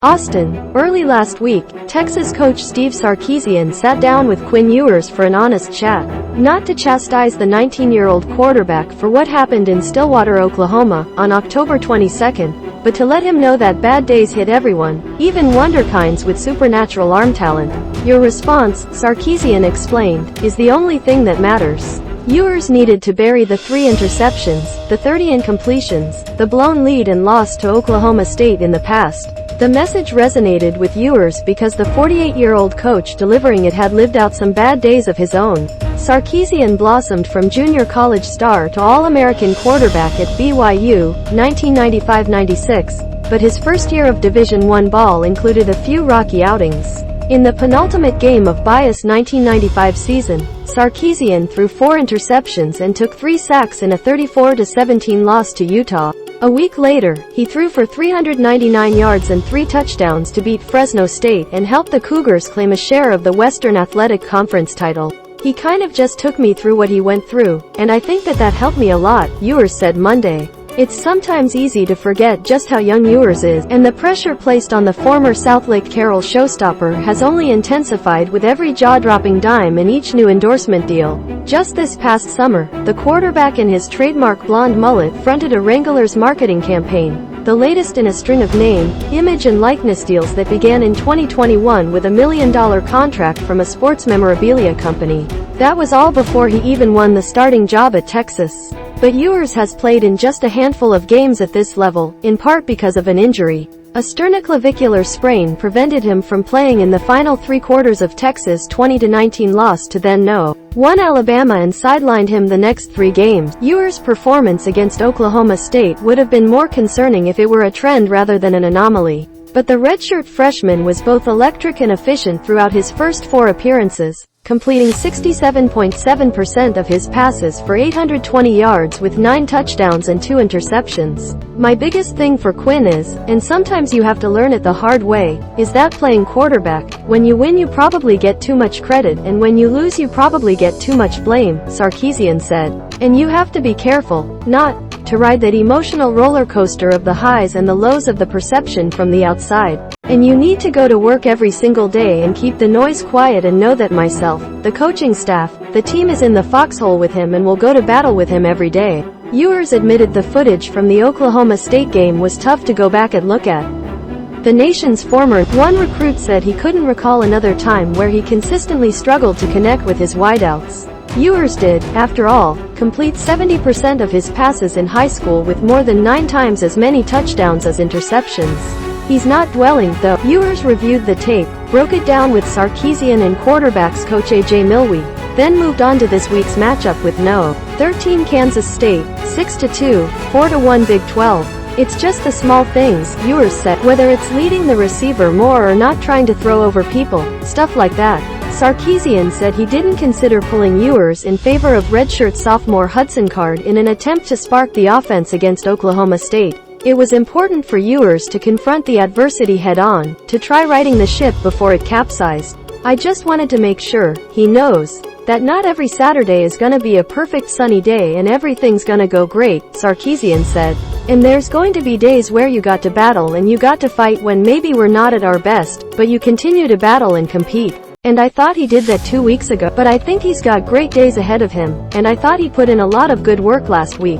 Austin. Early last week, Texas coach Steve Sarkisian sat down with Quinn Ewers for an honest chat. Not to chastise the 19-year-old quarterback for what happened in Stillwater, Oklahoma, on October 22nd, but to let him know that bad days hit everyone, even wunderkinds with supernatural arm talent. Your response, Sarkisian explained, is the only thing that matters. Ewers needed to bury the 3 interceptions, the 30 incompletions, the blown lead and loss to Oklahoma State in the past. The message resonated with Ewers because the 48-year-old coach delivering it had lived out some bad days of his own. Sarkisian blossomed from junior college star to All-American quarterback at BYU, 1995-96, but his first year of Division I ball included a few rocky outings. In the penultimate game of Bias' 1995 season, Sarkisian threw 4 interceptions and took 3 sacks in a 34-17 loss to Utah. A week later, he threw for 399 yards and 3 touchdowns to beat Fresno State and help the Cougars claim a share of the Western Athletic Conference title. He kind of just took me through what he went through, and I think that helped me a lot, Ewers said Monday. It's sometimes easy to forget just how young Ewers is, and the pressure placed on the former Southlake Carroll showstopper has only intensified with every jaw-dropping dime in each new endorsement deal. Just this past summer, the quarterback and his trademark blonde mullet fronted a Wranglers marketing campaign, the latest in a string of name, image and likeness deals that began in 2021 with a $1 million contract from a sports memorabilia company. That was all before he even won the starting job at Texas. But Ewers has played in just a handful of games at this level, in part because of an injury. A sternoclavicular sprain prevented him from playing in the final 3 quarters of Texas' 20-19 loss to then No. 1 Alabama and sidelined him the next 3 games. Ewers' performance against Oklahoma State would have been more concerning if it were a trend rather than an anomaly. But the redshirt freshman was both electric and efficient throughout his first 4 appearances, completing 67.7% of his passes for 820 yards with 9 touchdowns and 2 interceptions. My biggest thing for Quinn is, and sometimes you have to learn it the hard way, is that playing quarterback, when you win you probably get too much credit and when you lose you probably get too much blame, Sarkisian said. And you have to be careful, not to ride that emotional roller coaster of the highs and the lows of the perception from the outside. And you need to go to work every single day and keep the noise quiet and know that myself, the coaching staff, the team is in the foxhole with him and will go to battle with him every day. Ewers admitted the footage from the Oklahoma State game was tough to go back and look at. The nation's former #1 recruit said he couldn't recall another time where he consistently struggled to connect with his wideouts. Ewers did, after all, complete 70% of his passes in high school with more than 9 times as many touchdowns as interceptions. He's not dwelling, though. Ewers reviewed the tape, broke it down with Sarkisian and quarterbacks coach AJ Milwee, then moved on to this week's matchup with No. 13 Kansas State, 6-2, 4-1 Big 12. It's just the small things, Ewers said, whether it's leading the receiver more or not trying to throw over people, stuff like that. Sarkisian said he didn't consider pulling Ewers in favor of redshirt sophomore Hudson Card in an attempt to spark the offense against Oklahoma State. It was important for Ewers to confront the adversity head-on, to try righting the ship before it capsized. I just wanted to make sure, he knows, that not every Saturday is gonna be a perfect sunny day and everything's gonna go great, Sarkisian said. And there's going to be days where you got to battle and you got to fight when maybe we're not at our best, but you continue to battle and compete. And I thought he did that 2 weeks ago, but I think he's got great days ahead of him, and I thought he put in a lot of good work last week.